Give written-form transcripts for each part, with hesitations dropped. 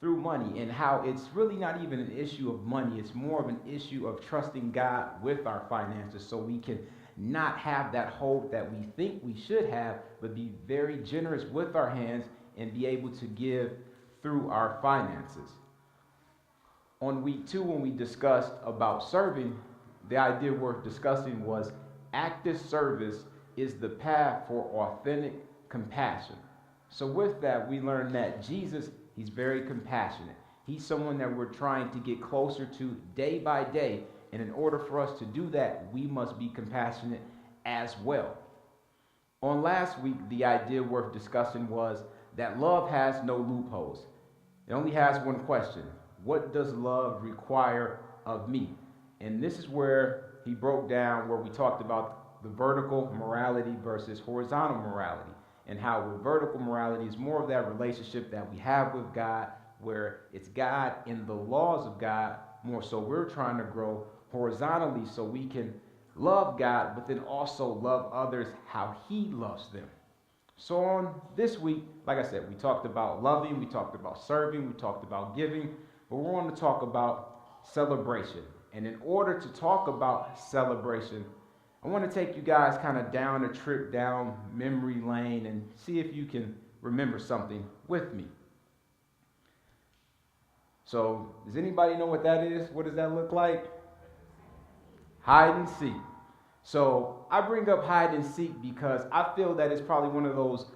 through money, and how it's really not even an issue of money. It's more of an issue of trusting God with our finances so we can not have that hope that we think we should have, but be very generous with our hands and be able to give through our finances. On week 2, when we discussed about serving, the idea worth discussing was active service is the path for authentic compassion. So with that, we learned that Jesus, he's very compassionate. He's someone that we're trying to get closer to day by day. And in order for us to do that, we must be compassionate as well. On last week, the idea worth discussing was that love has no loopholes. It only has one question. What does love require of me? And this is where he broke down, where we talked about the vertical morality versus horizontal morality, and how with vertical morality is more of that relationship that we have with God, where it's God and the laws of God more so we're trying to grow horizontally so we can love God, but then also love others how he loves them. So on this week, like I said, we talked about loving, we talked about serving, we talked about giving, but we're going to talk about celebration. And in order to talk about celebration, I want to take you guys kind of down a trip down memory lane and see if you can remember something with me. So, does anybody know what that is? What does that look like? Hide and seek. So, I bring up hide and seek because I feel that it's probably one of those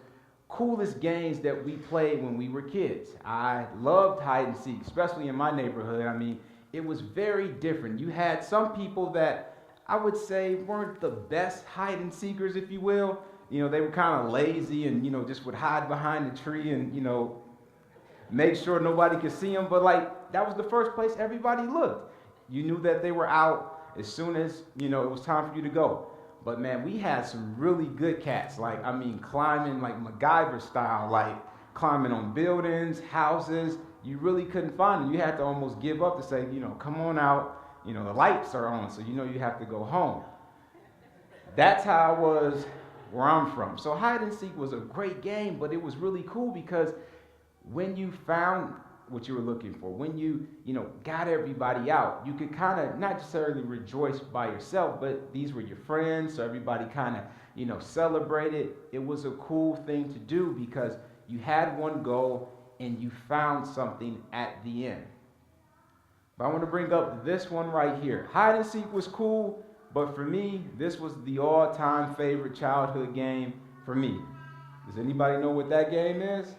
coolest games that we played when we were kids. I loved hide and seek, especially in my neighborhood. I mean, it was very different. You had some people that I would say weren't the best hide and seekers, if you will. You know, they were kind of lazy and, just would hide behind the tree and, make sure nobody could see them. But like, that was the first place everybody looked. You knew that they were out as soon as, it was time for you to go. But man, we had some really good cats. Climbing like MacGyver style, like climbing on buildings, houses. You really couldn't find them. You had to almost give up to say, come on out. The lights are on, so you have to go home. That's how it was where I'm from. So hide and seek was a great game, but it was really cool because when you found what you were looking for, when you got everybody out, you could kind of not necessarily rejoice by yourself, but these were your friends, so everybody kind of celebrated. It was a cool thing to do because you had one goal and you found something at the end. But I want to bring up this one right here. Hide and seek was cool, but for me, this was the all-time favorite childhood game for me. Does anybody know what that game is?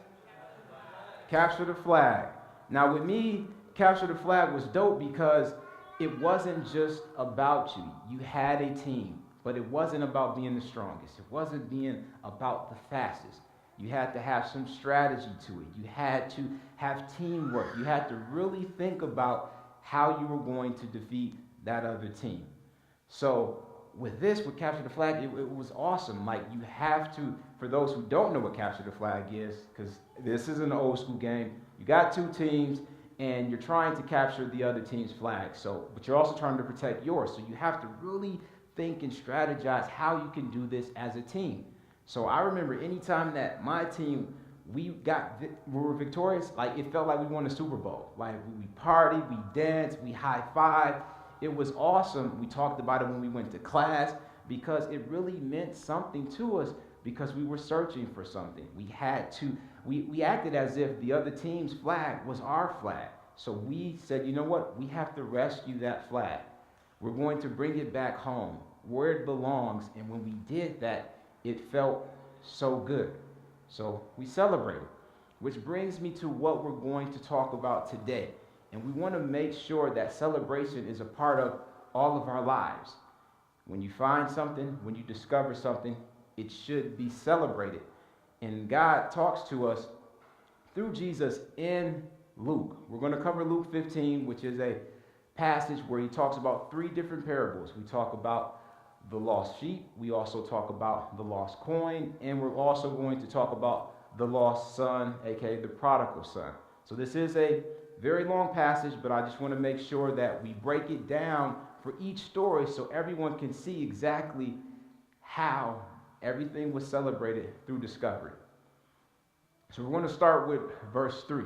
Capture the flag. Now with me, capture the flag was dope because it wasn't just about you. You had a team, but it wasn't about being the strongest. It wasn't being about the fastest. You had to have some strategy to it. You had to have teamwork. You had to really think about how you were going to defeat that other team. So with Capture the Flag, it was awesome. Like, you have to, for those who don't know what Capture the Flag is, because this is an old school game, you got two teams and you're trying to capture the other team's flag. So, but you're also trying to protect yours. So you have to really think and strategize how you can do this as a team. So I remember anytime that my team, we were victorious, like it felt like we won a Super Bowl. Like we partied, we danced, we high-fived. It was awesome. We talked about it when we went to class because it really meant something to us because we were searching for something. We acted as if the other team's flag was our flag. So we said, you know what? We have to rescue that flag. We're going to bring it back home where it belongs. And when we did that, it felt so good. So we celebrated, which brings me to what we're going to talk about today. And we want to make sure that celebration is a part of all of our lives. When you find something, when you discover something, it should be celebrated. And God talks to us through Jesus in Luke. We're going to cover Luke 15, which is a passage where he talks about 3 different parables. We talk about the lost sheep. We also talk about the lost coin. And we're also going to talk about the lost son, aka the prodigal son. So this is a very long passage, but I just want to make sure that we break it down for each story so everyone can see exactly how everything was celebrated through discovery. So we're going to start with verse 3.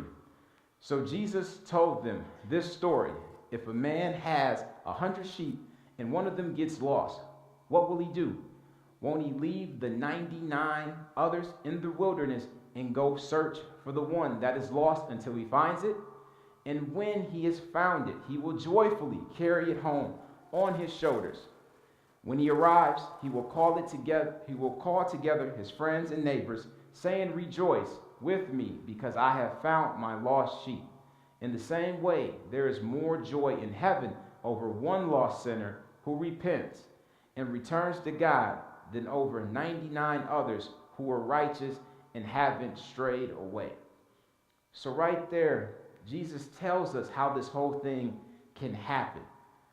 So Jesus told them this story. If a man has 100 sheep and one of them gets lost, what will he do? Won't he leave the 99 others in the wilderness and go search for the one that is lost until he finds it? And when he has found it, he will joyfully carry it home on his shoulders. When he arrives, he will call together his friends and neighbors, saying, "Rejoice with me, because I have found my lost sheep." In the same way, there is more joy in heaven over one lost sinner who repents and returns to God than over 99 others who are righteous and haven't strayed away. So right there, Jesus tells us how this whole thing can happen.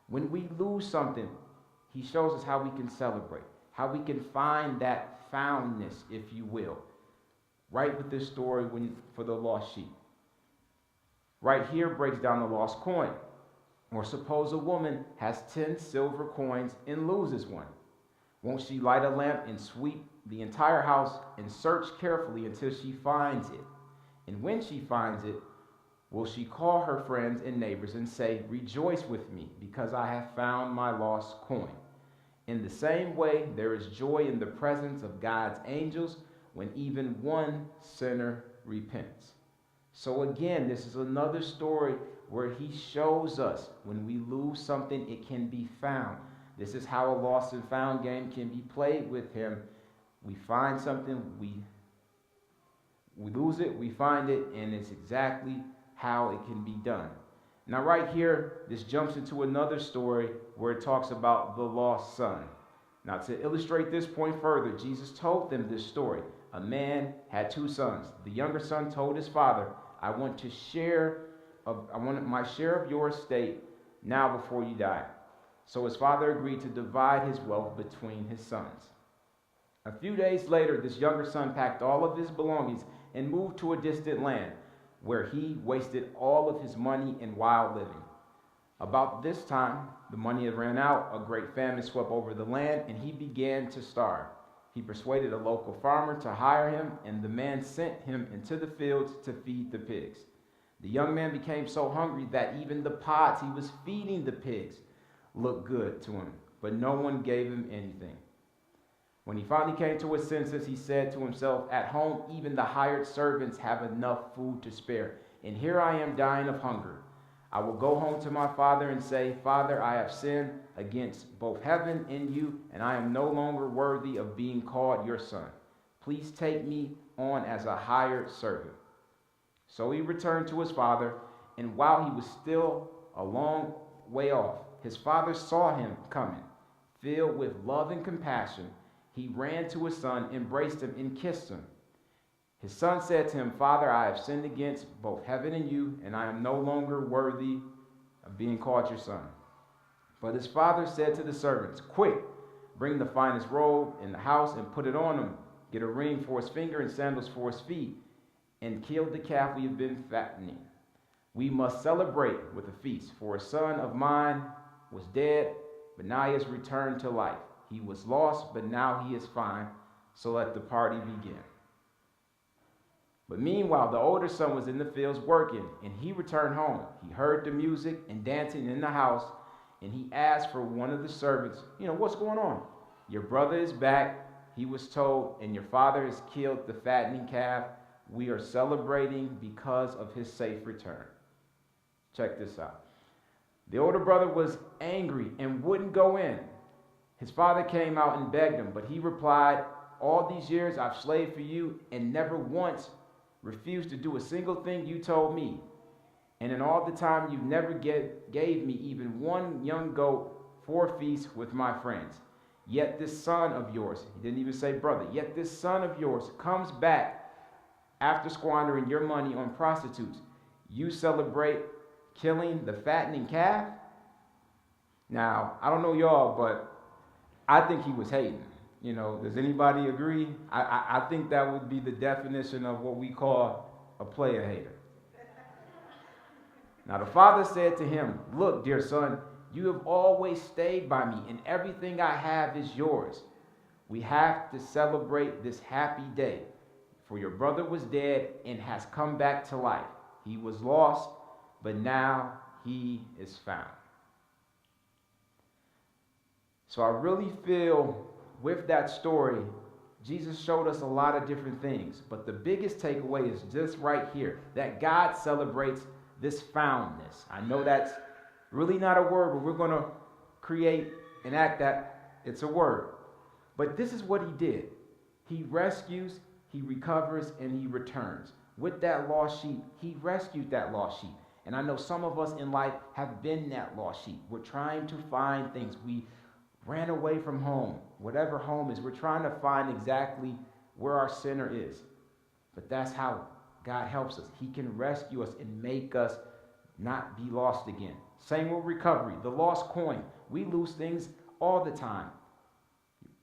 When we lose something, he shows us how we can celebrate, how we can find that foundness, if you will. Right with this story for the lost sheep. Right here breaks down the lost coin. Or suppose a woman has 10 silver coins and loses one. Won't she light a lamp and sweep the entire house and search carefully until she finds it? And when she finds it, will she call her friends and neighbors and say, "Rejoice with me, because I have found my lost coin"? In the same way, there is joy in the presence of God's angels when even one sinner repents. So again, this is another story where he shows us when we lose something, it can be found. This is how a lost and found game can be played with him. We find something, we lose it, we find it, and it's exactly how it can be done. Now right here, this jumps into another story where it talks about the lost son. Now to illustrate this point further, Jesus told them this story. A man had 2 sons. The younger son told his father, I want my share of your estate now before you die. So his father agreed to divide his wealth between his sons. A few days later, this younger son packed all of his belongings and moved to a distant land where he wasted all of his money in wild living. About this time, the money had ran out, a great famine swept over the land, and he began to starve. He persuaded a local farmer to hire him, and the man sent him into the fields to feed the pigs. The young man became so hungry that even the pods he was feeding the pigs looked good to him, but no one gave him anything. When he finally came to his senses, he said to himself, "At home, even the hired servants have enough food to spare, and here I am dying of hunger. I will go home to my father and say, 'Father, I have sinned against both heaven and you, and I am no longer worthy of being called your son. Please take me on as a hired servant.' So he returned to his father, and while he was still a long way off, his father saw him coming. Filled with love and compassion, he ran to his son, embraced him, and kissed him. His son said to him, 'Father, I have sinned against both heaven and you, and I am no longer worthy of being called your son.' But his father said to the servants, 'Quick, bring the finest robe in the house and put it on him. Get a ring for his finger and sandals for his feet, and kill the calf we have been fattening. We must celebrate with a feast, for a son of mine was dead, but now he has returned to life. He was lost, but now he is found, so let the party begin.' But meanwhile, the older son was in the fields working, and he returned home. He heard the music and dancing in the house, and he asked for one of the servants, 'What's going on?' 'Your brother is back,' he was told, 'and your father has killed the fattening calf. We are celebrating because of his safe return.'" Check this out. The older brother was angry and wouldn't go in. His father came out and begged him, but he replied, "All these years I've slaved for you and never once refused to do a single thing you told me. And in all the time you never gave me even one young goat for a feast with my friends. Yet this son of yours," he didn't even say brother, "yet this son of yours comes back after squandering your money on prostitutes. You celebrate killing the fattening calf?" Now, I don't know y'all, but I think he was hating. Does anybody agree? I think that would be the definition of what we call a player hater. Now the father said to him, "Look, dear son, you have always stayed by me, and everything I have is yours. We have to celebrate this happy day, for your brother was dead and has come back to life. He was lost, but now he is found. So I really feel with that story, Jesus showed us a lot of different things. But the biggest takeaway is just right here, that God celebrates this foundness. I know that's really not a word, but we're going to create and act that it's a word. But this is what he did. He rescues, he recovers, and he returns. With that lost sheep, he rescued that lost sheep. And I know some of us in life have been that lost sheep. We're trying to find things. We ran away from home, whatever home is. We're trying to find exactly where our center is. But that's how God helps us. He can rescue us and make us not be lost again. Same with recovery. The lost coin. We lose things all the time.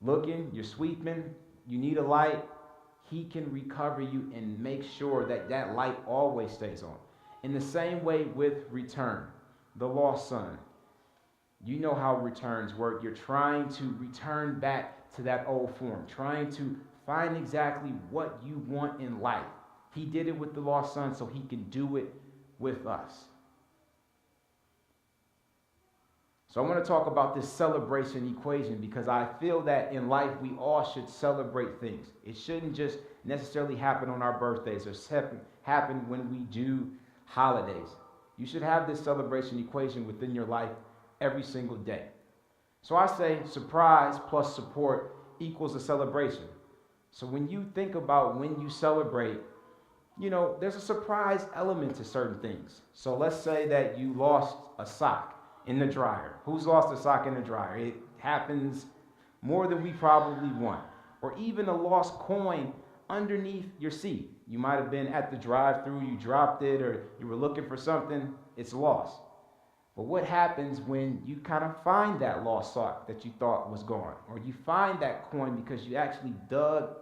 Looking, you're sweeping, you need a light. He can recover you and make sure that that light always stays on. In the same way with return, the lost son. You know how returns work. You're trying to return back to that old form, trying to find exactly what you want in life. He did it with the lost son, so he can do it with us. So I want to talk about this celebration equation because I feel that in life we all should celebrate things. It shouldn't just necessarily happen on our birthdays or happen when we do holidays. You should have this celebration equation within your life every single day. So I say surprise plus support equals a celebration. So when you think about when you celebrate, you know, there's a surprise element to certain things. So let's say that you lost a sock in the dryer. Who's lost a sock in the dryer? It happens more than we probably want. Or even a lost coin underneath your seat. You might have been at the drive-thru, you dropped it, or you were looking for something, it's lost. But what happens when you kind of find that lost sock that you thought was gone? Or you find that coin because you actually dug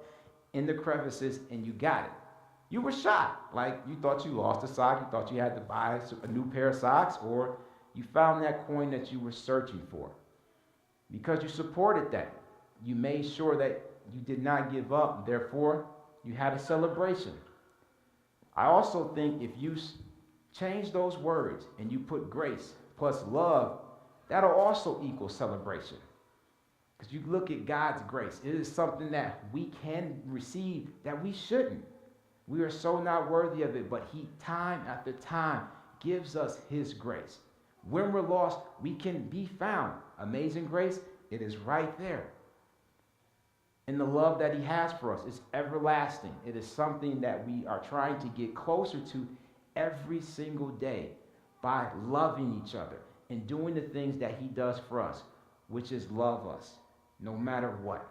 in the crevices and you got it. You were shocked. Like you thought you lost a sock, you thought you had to buy a new pair of socks, or you found that coin that you were searching for. Because you supported that. You made sure that you did not give up. Therefore, you had a celebration. I also think if you change those words and you put grace plus love, that'll also equal celebration. Because you look at God's grace. It is something that we can receive that we shouldn't. We are so not worthy of it, but he, time after time, gives us his grace. When we're lost, we can be found. Amazing grace, it is right there. And the love that he has for us is everlasting. It is something that we are trying to get closer to every single day by loving each other and doing the things that he does for us, which is love us, no matter what.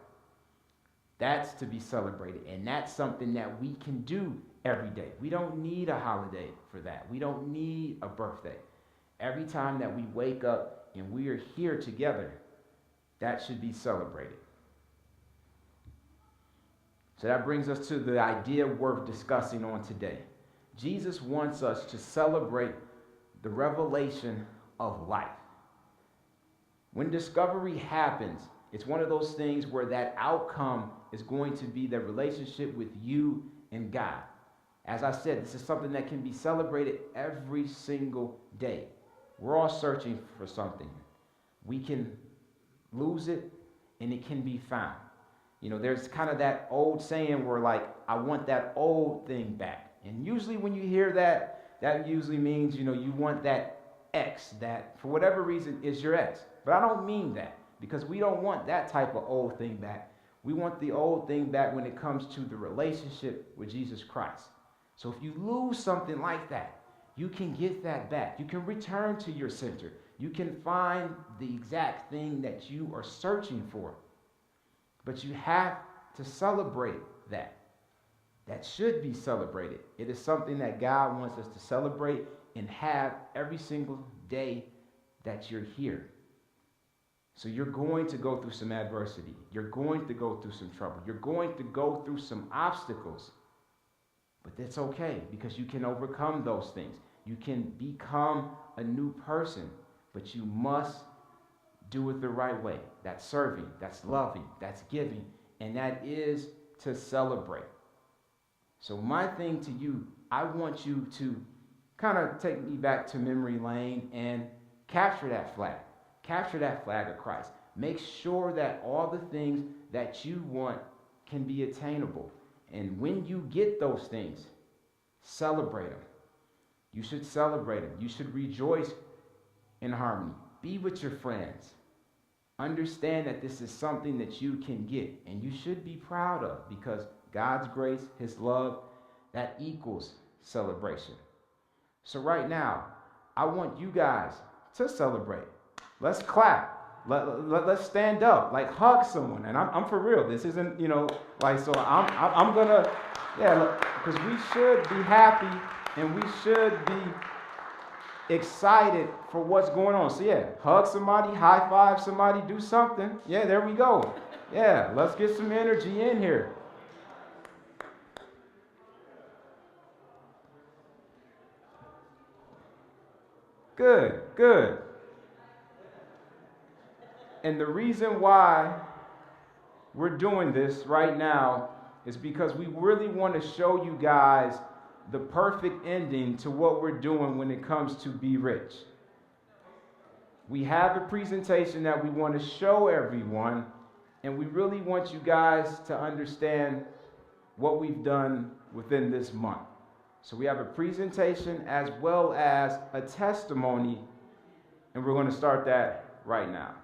That's to be celebrated, and that's something that we can do every day. We don't need a holiday for that. We don't need a birthday. Every time that we wake up and we are here together, that should be celebrated. So that brings us to the idea worth discussing on today. Jesus wants us to celebrate the revelation of life. When discovery happens, it's one of those things where that outcome is going to be the relationship with you and God. As I said, this is something that can be celebrated every single day. We're all searching for something. We can lose it and it can be found. You know, there's kind of that old saying where like, I want that old thing back. And usually when you hear that, that usually means, you know, you want that ex that for whatever reason is your ex. But I don't mean that because we don't want that type of old thing back. We want the old thing back when it comes to the relationship with Jesus Christ. So if you lose something like that, you can get that back. You can return to your center. You can find the exact thing that you are searching for. But you have to celebrate that. That should be celebrated. It is something that God wants us to celebrate and have every single day that you're here. So you're going to go through some adversity. You're going to go through some trouble. You're going to go through some obstacles. But that's okay because you can overcome those things. You can become a new person, but you must do it the right way. That's serving, that's loving, that's giving, and that is to celebrate. So my thing to you, I want you to kind of take me back to memory lane and capture that flag. Capture that flag of Christ. Make sure that all the things that you want can be attainable. And when you get those things, celebrate them. You should celebrate them. You should rejoice in harmony. Be with your friends. Understand that this is something that you can get and you should be proud of, because God's grace, his love, that equals celebration. So right now, I want you guys to celebrate. Let's clap. Let's stand up. Like, hug someone. And I'm for real. This isn't, like, so I'm gonna, because we should be happy and we should be excited for what's going on. So yeah, hug somebody, high five somebody, do something. Yeah, there we go. Yeah, let's get some energy in here. Good, good. And the reason why we're doing this right now is because we really want to show you guys the perfect ending to what we're doing when it comes to Be Rich. We have a presentation that we want to show everyone, and we really want you guys to understand what we've done within this month. So we have a presentation as well as a testimony, and we're going to start that right now.